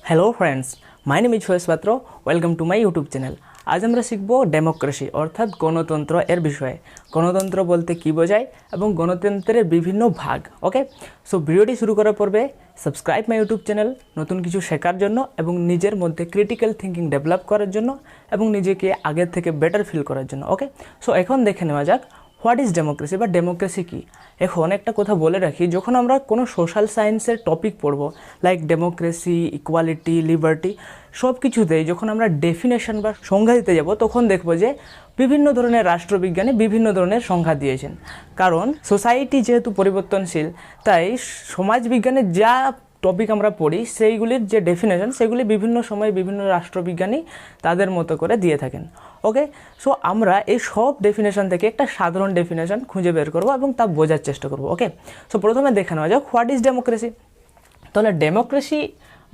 Hello friends, my name is Faiz Patra. Welcome to my YouTube channel. আজ আমরা শিখব democracy অর্থাৎ গণতন্ত্র এর বিষয়ে। গণতন্ত্র বলতে কী বোঝায় এবং গণতন্ত্রের বিভিন্ন ভাগ। ওকে, সো ভিডিওটি শুরু করার পূর্বে সাবস্ক্রাইব মাই ইউটিউব চ্যানেল নতুন কিছু শেখার জন্য এবং নিজের মধ্যে ক্রিটিক্যাল থিঙ্কিং ডেভেলপ করার জন্য এবং নিজেকে আগের থেকে বেটার ফিল করার জন্য। ওকে, সো এখন দেখে নেওয়া যাক হোয়াট ইজ ডেমোক্রেসি বা ডেমোক্রেসি কী। এখন একটা কথা বলে রাখি, যখন আমরা কোনো সোশ্যাল সায়েন্সের টপিক পড়ব লাইক ডেমোক্রেসি, ইকুয়ালিটি, লিবার্টি, সব কিছুতেই যখন আমরা ডেফিনেশন বা সংজ্ঞা দিতে যাব তখন দেখব যে বিভিন্ন ধরনের রাষ্ট্রবিজ্ঞানী বিভিন্ন ধরনের সংজ্ঞা দিয়েছেন। কারণ সোসাইটি যেহেতু পরিবর্তনশীল, তাই সমাজবিজ্ঞানের যা টপিক আমরা পড়ি সেইগুলির যে ডেফিনেশন সেগুলি বিভিন্ন সময়ে বিভিন্ন রাষ্ট্রবিজ্ঞানী তাদের মতো করে দিয়ে থাকেন। ওকে, সো আমরা এই সব ডেফিনেশন থেকে একটা সাধারণ ডেফিনেশন খুঁজে বের করব এবং তা বোঝার চেষ্টা করব। ওকে, সো প্রথমে দেখে নেওয়া যাক হোয়াট ইজ ডেমোক্রেসি। তাহলে ডেমোক্রেসি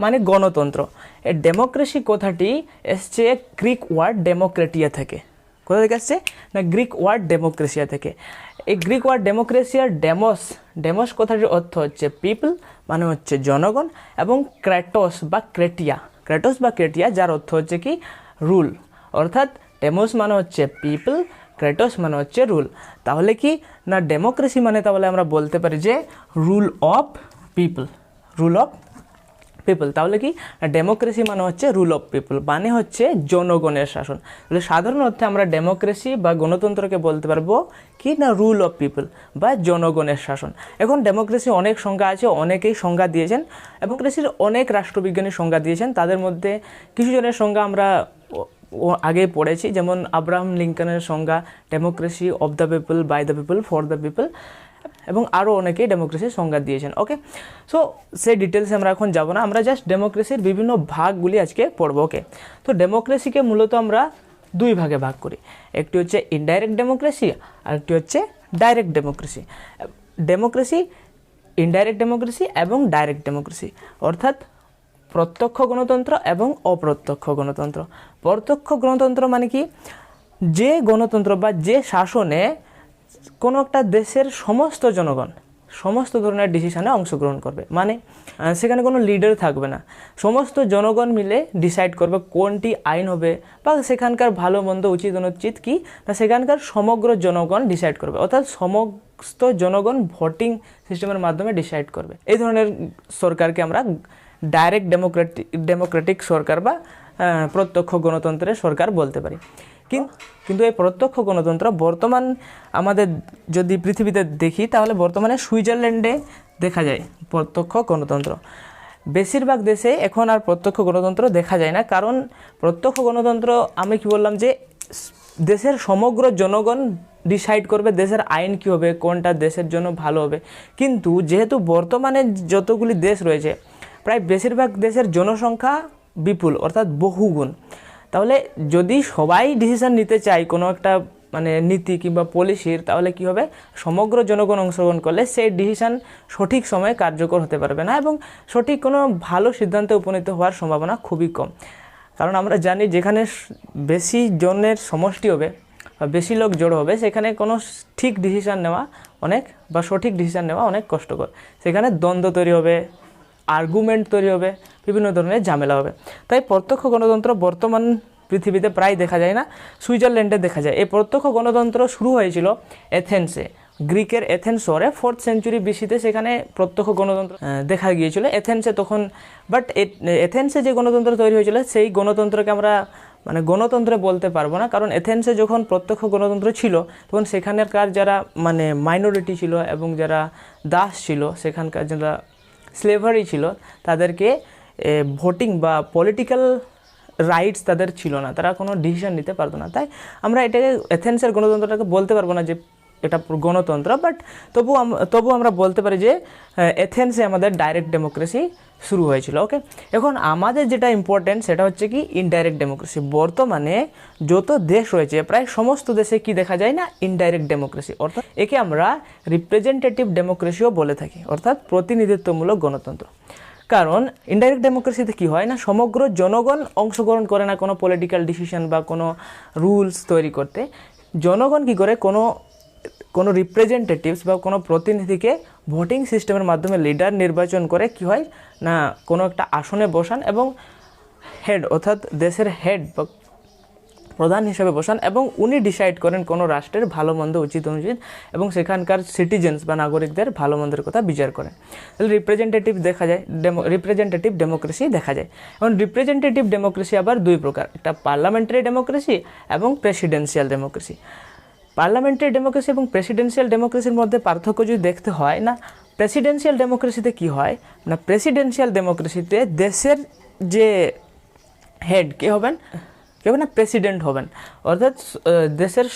মানে গণতন্ত্র। এই ডেমোক্রেসি কথাটি এসছে গ্রিক ওয়ার্ড ডেমোক্রেটিয়া থেকে। কোথা থেকে আসছে না, গ্রিক ওয়ার্ড ডেমোক্রেসিয়া থেকে। এই গ্রিক ওয়ার্ড ডেমোক্রেসিয়ার ডেমোস কথাটির অর্থ হচ্ছে পিপল, মানে হচ্ছে জনগণ, এবং ক্র্যাটোস বা ক্রেটিয়া যার অর্থ হচ্ছে কি রুল। অর্থাৎ ডেমোস মানে হচ্ছে পিপল, ক্রেটোস মানে হচ্ছে রুল। তাহলে কি না, ডেমোক্রেসি মানে তাহলে আমরা বলতে পারি যে রুল অফ পিপল। তাহলে কি ডেমোক্রেসি মানে হচ্ছে রুল অফ পিপল, মানে হচ্ছে জনগণের শাসন। তাহলে সাধারণ অর্থে আমরা ডেমোক্রেসি বা গণতন্ত্রকে বলতে পারবো কি না, রুল অফ পিপল বা জনগণের শাসন। এখন ডেমোক্রেসি অনেক সংজ্ঞা আছে, অনেকেই সংজ্ঞা দিয়েছেন। ডেমোক্রেসির অনেক রাষ্ট্রবিজ্ঞানী সংজ্ঞা দিয়েছেন, তাদের মধ্যে কিছু জনের সংজ্ঞা আমরা আগে পড়েছি, যেমন আব্রাহাম লিঙ্কনের সংজ্ঞা democracy of the people, by the people, for the people, এবং আরও অনেকেই ডেমোক্রেসির সংজ্ঞা দিয়েছেন। ওকে, সো সেই ডিটেলসে আমরা এখন যাব না, আমরা জাস্ট ডেমোক্রেসির বিভিন্ন ভাগগুলি আজকে পড়ব। ওকে, তো ডেমোক্রেসিকে মূলত আমরা দুই ভাগে ভাগ করি, একটি হচ্ছে ইনডাইরেক্ট ডেমোক্রেসি আর একটি হচ্ছে ডাইরেক্ট ডেমোক্রেসি। ইনডাইরেক্ট ডেমোক্রেসি এবং ডাইরেক্ট ডেমোক্রেসি অর্থাৎ প্রত্যক্ষ গণতন্ত্র এবং অপ্রত্যক্ষ গণতন্ত্র। প্রত্যক্ষ গণতন্ত্র মানে কি, যে গণতন্ত্র বা যে শাসনে কোনো একটা দেশের সমস্ত জনগণ সমস্ত ধরনের ডিসিশনে অংশগ্রহণ করবে, মানে সেখানে কোনো লিডার থাকবে না, সমস্ত জনগণ মিলে ডিসাইড করবে কোনটি আইন হবে বা সেখানকার ভালো মন্দ উচিত অনুচিত কি না, সেখানকার সমগ্র জনগণ ডিসাইড করবে, অর্থাৎ সমস্ত জনগণ ভোটিং সিস্টেমের মাধ্যমে ডিসাইড করবে। এই ধরনের সরকারকে আমরা ডাইরেক্ট ডেমোক্রেটিক সরকার বা প্রত্যক্ষ গণতন্ত্রের সরকার বলতে পারি। কিন্তু এই প্রত্যক্ষ গণতন্ত্র বর্তমান আমাদের যদি পৃথিবীতে দেখি তাহলে বর্তমানে সুইজারল্যান্ডে দেখা যায় প্রত্যক্ষ গণতন্ত্র। বেশিরভাগ দেশে এখন আর প্রত্যক্ষ গণতন্ত্র দেখা যায় না, কারণ প্রত্যক্ষ গণতন্ত্র আমি কি বললাম যে দেশের সমগ্র জনগণ ডিসাইড করবে দেশের আইন কী হবে, কোনটা দেশের জন্য ভালো হবে। কিন্তু যেহেতু বর্তমানে যতগুলি দেশ রয়েছে প্রায় বেশিরভাগ দেশের জনসংখ্যা বিপুল, অর্থাৎ বহুগুণ। তাহলে যদি সবাই ডিসিশন নিতে চায় কোনো একটা মানে নীতি কিংবা পলিসির, তাহলে কি হবে, সমগ্র জনগণ অংশগ্রহণ করলে সেই ডিসিশন সঠিক সময়ে কার্যকর হতে পারবে না এবং সঠিক কোনো ভালো সিদ্ধান্তে উপনীত হওয়ার সম্ভাবনা খুবই কম। কারণ আমরা জানি যেখানে বেশি জনের সমষ্টি হবে বা বেশি লোক জড়ো হবে, সেখানে কোনো ঠিক ডিসিশন নেওয়া বা সঠিক ডিসিশন নেওয়া অনেক কষ্টকর। সেখানে দ্বন্দ্ব তৈরি হবে, আর্গুমেন্ট তৈরি হবে, বিভিন্ন ধরনের ঝামেলা হবে। তাই প্রত্যক্ষ গণতন্ত্র বর্তমান পৃথিবীতে প্রায় দেখা যায় না, সুইজারল্যান্ডে দেখা যায়। এই প্রত্যক্ষ গণতন্ত্র শুরু হয়েছিল এথেন্সে, গ্রিকের এথেন্স শহরে 4th সেঞ্চুরি বিসিতে সেখানে প্রত্যক্ষ গণতন্ত্র দেখা গিয়েছিল এথেন্সে তখন। বাট এথেন্সে যে গণতন্ত্র তৈরি হয়েছিল সেই গণতন্ত্রকে আমরা মানে গণতন্ত্রে বলতে পারবো না, কারণ এথেন্সে যখন প্রত্যক্ষ গণতন্ত্র ছিল তখন সেখানকার যারা মানে মাইনরিটি ছিল এবং যারা দাস ছিল, সেখানকার যারা স্লেভারি ছিল, তাদেরকে ভোটিং বা পলিটিক্যাল রাইটস তাদের ছিল না, তারা কোনো ডিসিশন নিতে পারতো না। তাই আমরা এটাকে এথেন্সের গণতন্ত্রটাকে বলতে পারবো না যে এটা গণতন্ত্র, বাট তবু আমরা বলতে পারি যে এথেন্সে আমাদের ডাইরেক্ট ডেমোক্রেসি শুরু হয়েছিল। ওকে, এখন আমাদের যেটা ইম্পর্টেন্ট সেটা হচ্ছে কি ইনডাইরেক্ট ডেমোক্রেসি। বর্তমানে যত দেশ রয়েছে প্রায় সমস্ত দেশে কি দেখা যায় না, ইনডাইরেক্ট ডেমোক্রেসি, অর্থাৎ একে আমরা রিপ্রেজেন্টেটিভ ডেমোক্রেসিও বলে থাকি, অর্থাৎ প্রতিনিধিত্বমূলক গণতন্ত্র। কারণ ইনডাইরেক্ট ডেমোক্রেসিতে কী হয় না, সমগ্র জনগণ অংশগ্রহণ করে না কোনো পলিটিক্যাল ডিসিশন বা কোনো রুলস তৈরি করতে। জনগণ কী করে, কোনো কোনো রিপ্রেজেন্টেটিভস বা কোনো প্রতিনিধিকে ভোটিং সিস্টেমের মাধ্যমে লিডার নির্বাচন করে কি হয় না কোনো একটা আসনে বসান এবং হেড অর্থাৎ দেশের হেড বা প্রধান হিসেবে বসান এবং উনি ডিসাইড করেন কোনো রাষ্ট্রের ভালো মন্দ উচিত অনুচিত এবং সেখানকার সিটিজেন্স বা নাগরিকদের ভালো মন্দের কথা বিচার করেন। তাহলে রিপ্রেজেন্টেটিভ দেখা যায়, রিপ্রেজেন্টেটিভ ডেমোক্রেসি দেখা যায়। এবং রিপ্রেজেন্টেটিভ ডেমোক্রেসি আবার দুই প্রকার, একটা পার্লামেন্টারি ডেমোক্রেসি এবং প্রেসিডেন্সিয়াল ডেমোক্রেসি। পার্লামেন্টারি ডেমোক্রেসি এবং প্রেসিডেন্সিয়াল ডেমোক্রেসির মধ্যে পার্থক্য যদি দেখতে হয় না, প্রেসিডেন্সিয়াল ডেমোক্রেসিতে কি হয় না, প্রেসিডেন্সিয়াল ডেমোক্রেসিতে দেশের যে হেড কে হবেন না প্রেসিডেন্ট হবেন, অর্থাৎ দেশের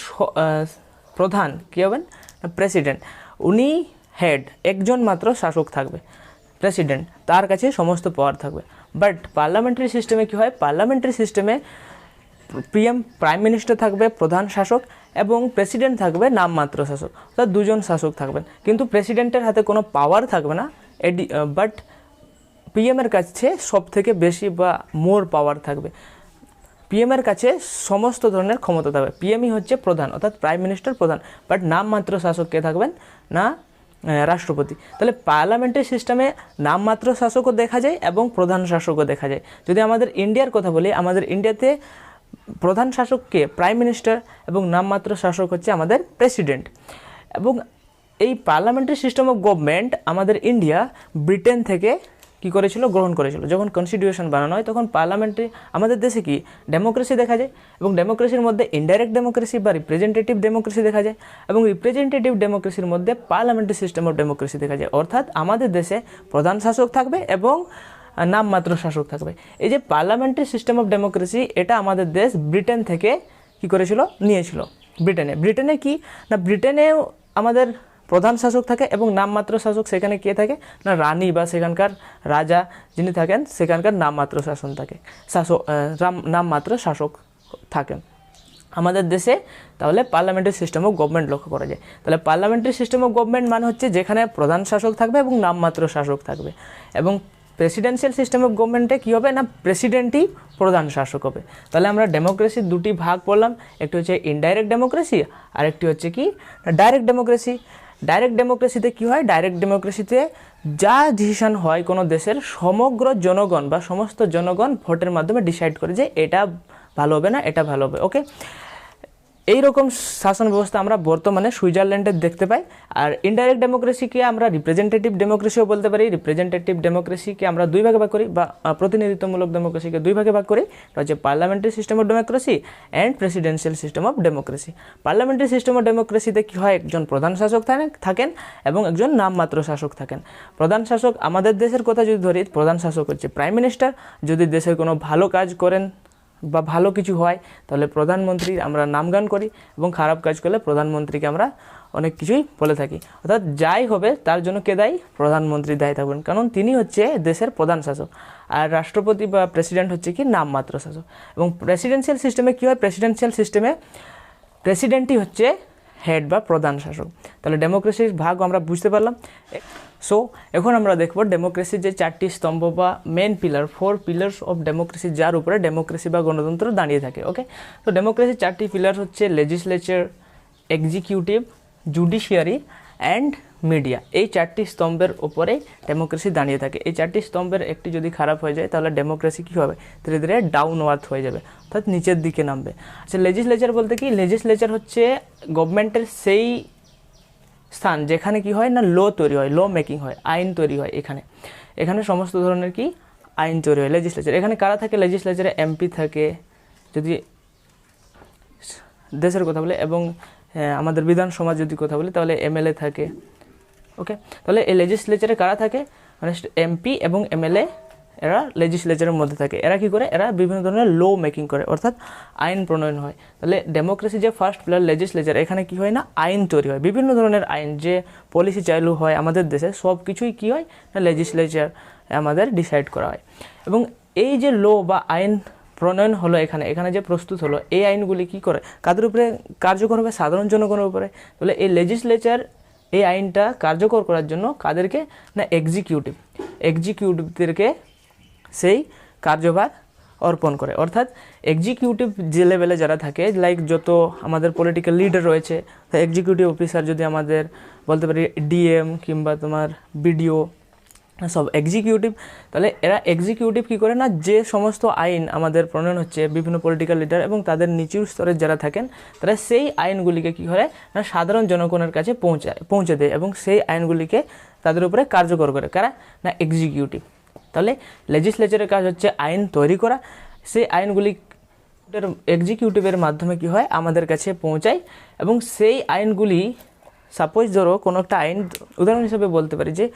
প্রধান কী হবেন না প্রেসিডেন্ট, উনি হেড, একজন মাত্র শাসক থাকবে প্রেসিডেন্ট, তার কাছে সমস্ত পাওয়ার থাকবে। বাট পার্লামেন্টারি সিস্টেমে কী হয়, পার্লামেন্টারি সিস্টেমে প্রাইম মিনিস্টার থাকবে প্রধান শাসক এবং প্রেসিডেন্ট থাকবে নামমাত্র শাসক, অর্থাৎ দুজন শাসক থাকবেন, কিন্তু প্রেসিডেন্টের হাতে কোনো পাওয়ার থাকবে না। বাট পিএমের কাছে সব থেকে বেশি বা মোর পাওয়ার থাকবে, পিএমের কাছে সমস্ত ধরনের ক্ষমতা থাকবে। পিএমই হচ্ছে প্রধান অর্থাৎ প্রাইম মিনিস্টার প্রধান, বাট নামমাত্র শাসক কে থাকবেন না রাষ্ট্রপতি। তাহলে পার্লামেন্টারি সিস্টেমে নামমাত্র শাসকও দেখা যায় এবং প্রধান শাসকও দেখা যায়। যদি আমাদের ইন্ডিয়ার কথা বলি, আমাদের ইন্ডিয়াতে প্রধান শাসককে প্রাইম মিনিস্টার এবং নামমাত্র শাসক হচ্ছে আমাদের প্রেসিডেন্ট। এবং এই পার্লামেন্টারি সিস্টেম অফ গভর্নমেন্ট আমাদের ইন্ডিয়া ব্রিটেন থেকে কী করেছিল, গ্রহণ করেছিল। যখন কনস্টিটিউশন বানানো হয় তখন পার্লামেন্টারি আমাদের দেশে কি ডেমোক্রেসি দেখা যায়, এবং ডেমোক্রেসির মধ্যে ইনডাইরেক্ট ডেমোক্রেসি বা রিপ্রেজেন্টেটিভ ডেমোক্রেসি দেখা যায়, এবং রিপ্রেজেন্টেটিভ ডেমোক্রেসির মধ্যে পার্লামেন্টারি সিস্টেম অফ ডেমোক্রেসি দেখা যায়। অর্থাৎ আমাদের দেশে প্রধান শাসক থাকবে এবং নামমাত্র শাসক থাকবে। এই যে পার্লামেন্টারি সিস্টেম অফ ডেমোক্রেসি, এটা আমাদের দেশ ব্রিটেন থেকে কী করেছিল, নিয়েছিল। ব্রিটেনে কি না, ব্রিটেনেও আমাদের প্রধান শাসক থাকে এবং নামমাত্র শাসক সেখানে কে থাকে না রানী বা সেখানকার রাজা যিনি থাকেন সেখানকার নামমাত্র শাসন থাকে, নামমাত্র শাসক থাকেন আমাদের দেশে। তাহলে পার্লামেন্টারি সিস্টেম অফ গভর্নমেন্ট লক্ষ্য করা যায়। তাহলে পার্লামেন্টারি সিস্টেম অফ গভর্নমেন্ট মানে হচ্ছে যেখানে প্রধান শাসক থাকবে এবং নামমাত্র শাসক থাকবে। এবং প্রেসিডেন্সিয়াল সিস্টেম অফ গভর্নমেন্টে কী হবে না, প্রেসিডেন্টই প্রধান শাসক হবে। তাহলে আমরা ডেমোক্রেসির দুটি ভাগ পড়লাম, একটি হচ্ছে ইনডাইরেক্ট ডেমোক্রেসি আর একটি হচ্ছে কি ডাইরেক্ট ডেমোক্রেসি। ডাইরেক্ট ডেমোক্রেসিতে কী হয়, ডাইরেক্ট ডেমোক্রেসিতে যা ডিসিশন হয় কোনো দেশের সমগ্র জনগণ বা সমস্ত জনগণ ভোটের মাধ্যমে ডিসাইড করে যে এটা ভালো হবে না এটা ভালো হবে। ওকে, এই রকম শাসন ব্যবস্থা আমরা বর্তমানে সুইজারল্যান্ডে দেখতে পাই। আর ইনডাইরেক্ট ডেমোক্রেসিকে আমরা রিপ্রেজেন্টেটিভ ডেমোক্রেসিও বলতে পারি। রিপ্রেজেন্টেটিভ ডেমোক্রেসিকে আমরা দুই ভাগে ভাগ করি, বা প্রতিনিধিত্বমূলক ডেমোক্রেসিকে দুই ভাগে ভাগ করি। এটা হচ্ছে parliamentary system of democracy and presidential system of democracy. Parliamentary system of ডেমোক্রেসিতে কী হয়, একজন প্রধান শাসক থাকেন এবং একজন নামমাত্র শাসক থাকেন। প্রধান শাসক আমাদের দেশের কথা যদি ধরি, প্রধান শাসক হচ্ছে প্রাইম মিনিস্টার। যদি দেশের কোনো ভালো কাজ করেন বা ভালো কিছু হয় তাহলে প্রধানমন্ত্রীর আমরা নামগান করি, এবং খারাপ কাজ করলে প্রধানমন্ত্রীকে আমরা অনেক কিছুই বলে থাকি। অর্থাৎ যাই হবে তার জন্য কে দায়ী, প্রধানমন্ত্রী দায়ী থাকবেন, কারণ তিনি হচ্ছে দেশের প্রধান শাসক। আর রাষ্ট্রপতি বা প্রেসিডেন্ট হচ্ছে কি নামমাত্র শাসক। এবং প্রেসিডেন্সিয়াল সিস্টেমে কী হয়, প্রেসিডেন্সিয়াল সিস্টেমে প্রেসিডেন্টই হচ্ছে হেড বা প্রধান শাসক। তাহলে ডেমোক্রেসির ভাগ আমরা বুঝতে পারলাম। সো এখন আমরা দেখব ডেমোক্রেসির যে চারটি স্তম্ভ বা main pillar, 4 pillars of democracy, যার উপরে ডেমোক্রেসি বা গণতন্ত্র দাঁড়িয়ে থাকে। ওকে, তো ডেমোক্রেসির চারটি পিলার হচ্ছে legislature, executive, judiciary and media. এই চারটি স্তম্ভের উপরে ডেমোক্রেসি দাঁড়িয়ে থাকে। এই চারটি স্তম্ভের একটি যদি খারাপ হয়ে যায় তাহলে ডেমোক্রেসি কী হবে, ধীরে ধীরে ডাউনওয়ার্থ হয়ে যাবে, অর্থাৎ নিচের দিকে নামবে। আচ্ছা, লেজিসলেচার বলতে কি, লেজিসলেচার হচ্ছে গভর্নমেন্টের সেই স্থান যেখানে কি হয় না ল তৈরি হয়, ল মেকিং হয়, আইন তৈরি হয়। এখানে সমস্ত ধরনের কি আইন তৈরি হয় লেজিসলেচার। এখানে কারা থাকে লেজিসলেচারে, এমপি থাকে যদি দেশের কথা বলে, এবং আমাদের বিধানসভা যদি কথা বলি তাহলে এমএলএ থাকে। ওকে, তাহলে এই লেজিসলেচারে কারা থাকে, মানে এমপি এবং এমএলএ, এরা লেজিসলেচারের মধ্যে থাকে। এরা কি করে, এরা বিভিন্ন ধরনের ল মেকিং করে, অর্থাৎ আইন প্রণয়ন হয়। তাহলে ডেমোক্রেসি যে ফার্স্ট পিলার লেজিসলেচার, এখানে কি হয় না আইন তৈরি হয়, বিভিন্ন ধরনের আইন, যে পলিসি চালু হয় আমাদের দেশে সব কিছুই কী হয় না লেজিসলেচার আমাদের ডিসাইড করা হয়। এবং এই যে ল বা আইন প্রণয়ন হলো এখানে যে প্রস্তুত হলো, এই আইনগুলি কি করে, কাদের উপরে কার্যকর হবে, সাধারণ জনগণের উপরে। তাহলে এই লেজিসলেচার এই আইনটা কার্যকর করার জন্য কাদেরকে না এক্সিকিউটিভদেরকে সেই কার্যভার অর্পণ করে। অর্থাৎ এক্সিকিউটিভ যে লেভেলে যারা থাকে, লাইক যত আমাদের পলিটিক্যাল লিডার রয়েছে, এক্সিকিউটিভ অফিসার যদি আমাদের বলতে পারি ডিএম কিংবা তোমার বিডিও সব এক্সিকিউটিভ, তাহলে এরা এক্সিকিউটিভ কী করে না, যে সমস্ত আইন আমাদের প্রণয়ন হচ্ছে বিভিন্ন পলিটিক্যাল লিডার এবং তাদের নিচু স্তরের যারা থাকেন, তারা সেই আইনগুলিকে কী করে না সাধারণ জনগণের কাছে পৌঁছে দেয় এবং সেই আইনগুলিকে তাদের উপরে কার্যকর করে। কারা না এক্সিকিউটিভ। তাহলে লেজিসলেচারের কাজ হচ্ছে আইন তৈরি করা, সেই আইনগুলি এক্সিকিউটিভের মাধ্যমে কি হয় আমাদের কাছে পৌঁছায় এবং সেই আইনগুলি সাপোজ ধরো কোনো একটা আইন উদাহরণ হিসেবে বলতে পারি যে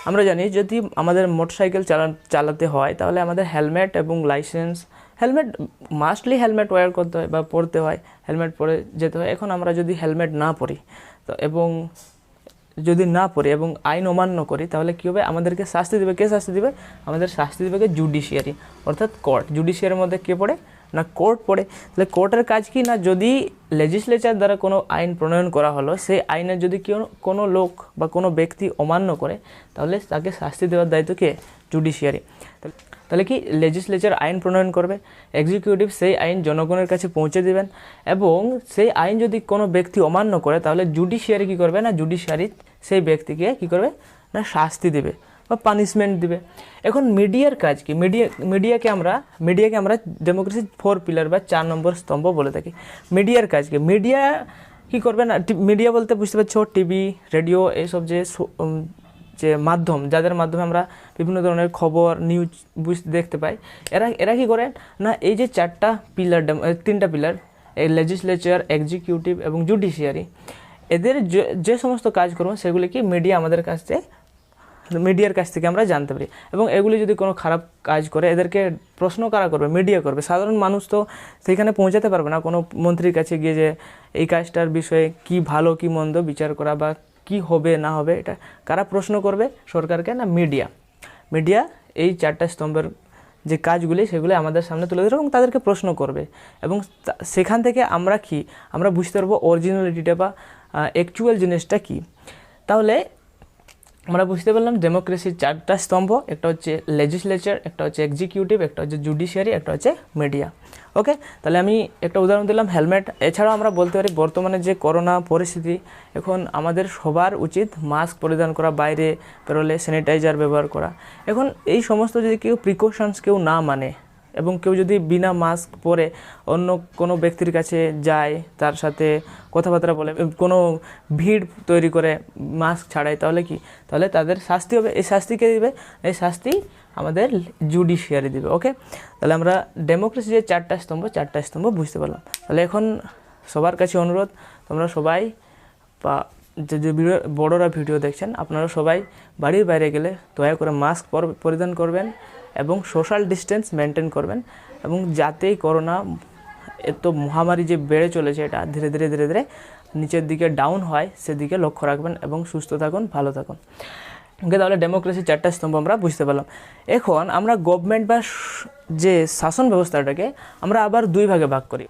আমরা জানি যদি আমাদের মোটরসাইকেল চালাতে হয় তাহলে আমাদের হেলমেট এবং licence, helmet mostly helmet wear করতে হয় বা পরতে হয়, হেলমেট পরে যেতে হয়। এখন আমরা যদি হেলমেট না পরি তো এবং যদি না পড়ি এবং আইন অমান্য করি তাহলে কী হবে, আমাদেরকে শাস্তি দেবে। কে শাস্তি দেবে? আমাদের শাস্তি দেবে জুডিশিয়ারি, অর্থাৎ কোর্ট। জুডিশিয়ারির মধ্যে কে পড়ে না কোর্ট পড়ে। তাহলে কোর্টের কাজ কি না, যদি লেজিসলেচার দ্বারা কোনো আইন প্রণয়ন করা হলো, সেই আইনের যদি কোনো লোক বা কোনো ব্যক্তি অমান্য করে তাহলে তাকে শাস্তি দেওয়ার দায়িত্ব কে? জুডিশিয়ারি। তাহলে কি লেজিসলেচার আইন প্রণয়ন করবে, এক্সিকিউটিভ সেই আইন জনগণের কাছে পৌঁছে দেবেন এবং সেই আইন যদি কোনো ব্যক্তি অমান্য করে তাহলে জুডিশিয়ারি কী করবে না, জুডিশিয়ারি সেই ব্যক্তিকে কী করবে না শাস্তি দেবে বা পানিশমেন্ট দিবে। এখন মিডিয়ার কাজ কি? মিডিয়াকে আমরা ডেমোক্রেসির 4 পিলার বা 4 নম্বর স্তম্ভ বলে থাকি। মিডিয়ার কাজ কি? মিডিয়া কী করবে না, মিডিয়া বলতে বুঝতে পারছো টিভি, রেডিও, এইসব যে মাধ্যম, যাদের মাধ্যমে আমরা বিভিন্ন ধরনের খবর নিউজ দেখতে পাই, এরা কী করেন না এই যে 4টা পিলার, 3টা পিলার, এই লেজিসলেচার, এক্সিকিউটিভ এবং জুডিশিয়ারি, এদের যে সমস্ত কাজকর্ম সেগুলি কি মিডিয়ার কাছ থেকে আমরা জানতে পারি। এবং এগুলি যদি কোনো খারাপ কাজ করে এদেরকে প্রশ্ন কারা করবে? মিডিয়া করবে। সাধারণ মানুষ তো সেখানে পৌঁছাতে পারবে না কোনো মন্ত্রীর কাছে গিয়ে যে এই কাজটার বিষয়ে কি ভালো কি মন্দ বিচার করা বা কি হবে না হবে, এটা কারা প্রশ্ন করবে সরকারকে? না মিডিয়া এই 4টা স্তম্ভের যে কাজগুলি সেগুলি আমাদের সামনে তুলে ধরবে এবং তাদেরকে প্রশ্ন করবে এবং সেখান থেকে আমরা বুঝতে পারবো অরিজিনালিটিটা বা অ্যাকচুয়াল জিনিসটা কি। তাহলে আমরা বুঝতে পারলাম ডেমোক্রেসির 4টা স্তম্ভ, একটা হচ্ছে লেজিসলেচার, একটা হচ্ছে এক্সিকিউটিভ, একটা হচ্ছে জুডিশিয়ারি, একটা হচ্ছে মিডিয়া। ওকে, তাহলে আমি একটা উদাহরণ দিলাম হেলমেট। এছাড়াও আমরা বলতে পারি বর্তমানে যে করোনা পরিস্থিতি, এখন আমাদের সবার উচিত মাস্ক পরিধান করা, বাইরে বেরোলে স্যানিটাইজার ব্যবহার করা। এখন এই সমস্ত যদি প্রিকশনস কেউ না মানে এবং কেউ যদি বিনা মাস্ক পরে অন্য কোনো ব্যক্তির কাছে যায়, তার সাথে কথাবার্তা বলে, কোনো ভিড় তৈরি করে মাস্ক ছাড়ায়, তাহলে তাদের শাস্তি হবে। এই শাস্তি কে দিবে? এই শাস্তি আমাদের জুডিশিয়ারি দিবে। ওকে, তাহলে আমরা ডেমোক্রেসি যে 4টা স্তম্ভ বুঝতে পারলাম। তাহলে এখন সবার কাছে অনুরোধ, তোমরা সবাই বা যে বড়রা ভিডিও দেখছেন, আপনারা সবাই বাড়ির বাইরে গেলে দয়া করে মাস্ক পরিধান করবেন এবং সোশ্যাল ডিস্টেন্স মেনটেন করবেন এবং যাতেই করোনা এত মহামারী যে বেড়ে চলেছে এটা ধীরে ধীরে নিচের দিকে ডাউন হয় সেদিকে লক্ষ্য রাখবেন এবং সুস্থ থাকুন, ভালো থাকুন। ওকে, তাহলে ডেমোক্রেসির 4টা স্তম্ভ আমরা বুঝতে পারলাম। এখন আমরা গভর্নমেন্ট বা যে শাসন ব্যবস্থাটাকে আমরা আবার 2 ভাগে ভাগ করি।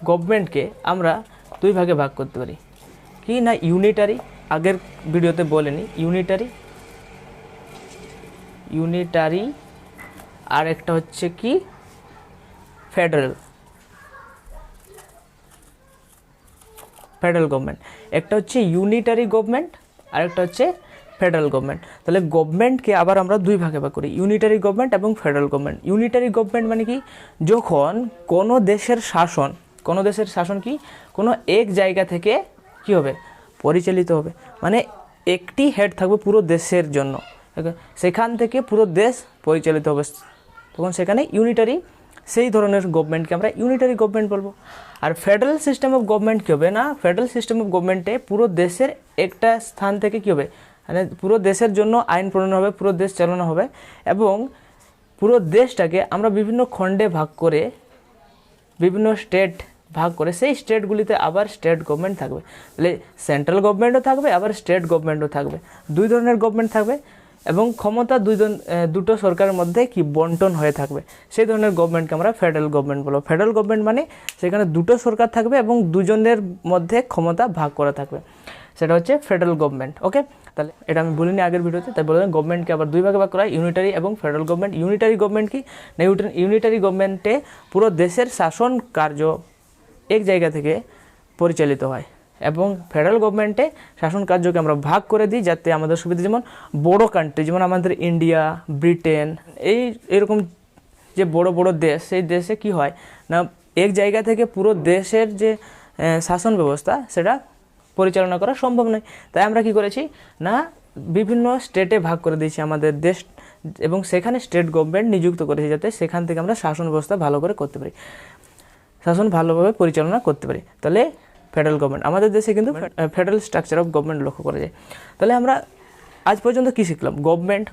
গভর্নমেন্টকে আমরা 2 ভাগে ভাগ করতে পারি। কি না ইউনিটারি, আগের ভিডিওতে বলেনি, ইউনিটারি আর একটা হচ্ছে কি ফেডারেল গভর্নমেন্ট। একটা হচ্ছে ইউনিটারি গভর্নমেন্ট আর একটা হচ্ছে ফেডারেল গভর্নমেন্ট। তাহলে গভর্নমেন্টকে আবার আমরা 2 ভাগে ভাগ করি, ইউনিটারি গভর্নমেন্ট এবং ফেডারেল গভর্নমেন্ট। ইউনিটারি গভর্নমেন্ট মানে কি, যখন কোনো দেশের শাসন কি কোনো এক জায়গা থেকে কি হবে পরিচালিত হবে, মানে একটি হেড থাকবে পুরো দেশের জন্য, সেখান থেকে পুরো দেশ পরিচালিত হবে, তখন সেখানে ইউনিটারি, সেই ধরনের গভর্নমেন্টকে আমরা ইউনিটারি গভর্নমেন্ট বলবো। আর ফেডারেল সিস্টেম অফ গভর্নমেন্ট কী হবে না, ফেডারেল সিস্টেম অফ গভর্নমেন্টে পুরো দেশের একটা স্থান থেকে কী হবে, মানে পুরো দেশের জন্য আইন প্রণয়ন হবে, পুরো দেশ চালানো হবে এবং পুরো দেশটাকে আমরা বিভিন্ন খণ্ডে ভাগ করে, বিভিন্ন স্টেট ভাগ করে, সেই স্টেটগুলিতে আবার স্টেট গভর্নমেন্ট থাকবে। তাহলে সেন্ট্রাল গভর্নমেন্টও থাকবে, আবার স্টেট গভর্নমেন্টও থাকবে, 2 ধরনের গভর্নমেন্ট থাকবে এবং ক্ষমতা দুটো সরকারের মধ্যে কি বন্টন হয়ে থাকবে। সেই ধরনের গভর্নমেন্টকে আমরা ফেডারেল গভর্নমেন্ট বলবো। ফেডারেল গভর্নমেন্ট মানে সেখানে 2টো সরকার থাকবে এবং 2জনের মধ্যে ক্ষমতা ভাগ করা থাকবে। সেটা হচ্ছে ফেডারেল গভর্নমেন্ট। ওকে, তাহলে এটা আমি বলিনি আগের ভিডিওতে, তাই বললাম গভর্নমেন্টকে আবার দুই ভাগে ভাগ করা হয়, ইউনিটারি এবং ফেডারেল গভর্নমেন্ট। ইউনিটারি গভর্নমেন্ট কি না, ইউনিটারি গভর্নমেন্টে পুরো দেশের শাসন কার্য এক জায়গা থেকে পরিচালিত হয়, এবং ফেডারেল গভর্নমেন্টে শাসন কার্যকে আমরা ভাগ করে দিই যাতে আমাদের সুবিধা, যেমন বড় কান্ট্রি যেমন আমাদের ইন্ডিয়া, ব্রিটেন, এরকম যে বড় বড় দেশ, সেই দেশে কি হয় না এক জায়গা থেকে পুরো দেশের যে শাসন ব্যবস্থা সেটা পরিচালনা করা সম্ভব নয়। তাই আমরা কি করেছি না বিভিন্ন স্টেটে ভাগ করে দিয়েছি আমাদের দেশ, এবং সেখানে স্টেট গভর্নমেন্ট নিযুক্ত করেছি যাতে সেখান থেকে আমরা শাসন ব্যবস্থা ভালো করে করতে পারি, শাসন ভালোভাবে পরিচালনা করতে পারি। তাহলে ফেডারেল গভর্নমেন্ট, আমাদের দেশে কিন্তু ফেডারেল স্ট্রাকচার অফ গভর্নমেন্ট লক্ষ্য করা যায়। তাহলে আমরা আজ পর্যন্ত কী শিখলাম,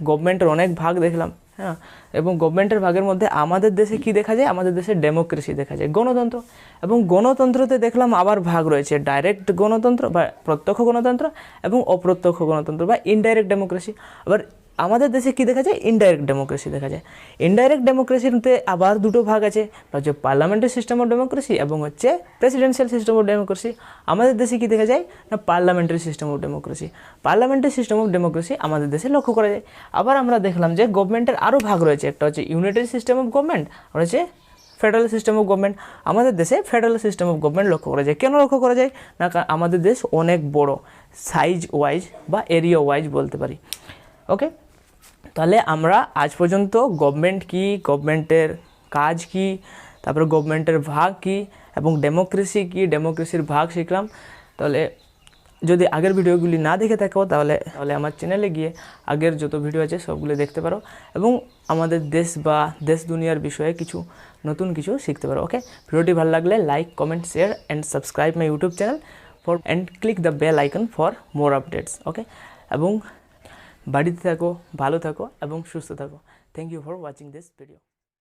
গভর্নমেন্টের অনেক ভাগ দেখলাম, হ্যাঁ, এবং গভর্নমেন্টের ভাগের মধ্যে আমাদের দেশে কি দেখা যায়, আমাদের দেশে ডেমোক্রেসি দেখা যায়, গণতন্ত্র। এবং গণতন্ত্রতে দেখলাম আবার ভাগ রয়েছে ডাইরেক্ট গণতন্ত্র বা প্রত্যক্ষ গণতন্ত্র এবং অপ্রত্যক্ষ গণতন্ত্র বা ইনডাইরেক্ট ডেমোক্রেসি। আবার আমাদের দেশে কি দেখা যায়, ইনডাইরেক্ট ডেমোক্রেসি দেখা যায়। ইনডাইরেক্ট ডেমোক্রেসিতে আবার দুটো ভাগ আছে, হচ্ছে পার্লামেন্টারি সিস্টেম অফ ডেমোক্রেসি এবং হচ্ছে প্রেসিডেন্সিয়াল সিস্টেম অফ ডেমোক্রেসি। আমাদের দেশে কি দেখা যায় না parliamentary system of democracy. Parliamentary system of democracy আমাদের দেশে লক্ষ্য করা যায়। আবার আমরা দেখলাম যে গভর্নমেন্টের আরও ভাগ রয়েছে, একটা হচ্ছে ইউনিটারি সিস্টেম অফ গভর্নমেন্ট, আর হচ্ছে ফেডারেল সিস্টেম অফ গভর্নমেন্ট। আমাদের দেশে ফেডারেল সিস্টেম অফ গভর্নমেন্ট লক্ষ্য করা যায়। কেন লক্ষ্য করা যায় না, আমাদের দেশ অনেক বড়, সাইজ ওয়াইজ বা এরিয়া ওয়াইজ বলতে পারি। ওকে, তাহলে আমরা আজ পর্যন্ত গভর্নমেন্ট কি, গভর্নমেন্টের কাজ কি, তারপরে গভর্নমেন্টের ভাগ কি এবং ডেমোক্রেসি কি, ডেমোক্রেসির ভাগ শিখলাম। তাহলে যদি আগের ভিডিওগুলি না দেখে থাকো তাহলে আমার চ্যানেলে গিয়ে আগের যত ভিডিও আছে সবগুলো দেখতে পারো এবং আমাদের দেশ বা দেশ দুনিয়ার বিষয়ে নতুন কিছু শিখতে পারো। ওকে, ভিডিওটি ভালো লাগলে like, comment, share and subscribe my YouTube channel and click the bell icon for more updates. Okay, এবং বাড়িতে থাকো, ভালো থাকো এবং সুস্থ থাকো। Thank you for watching this video.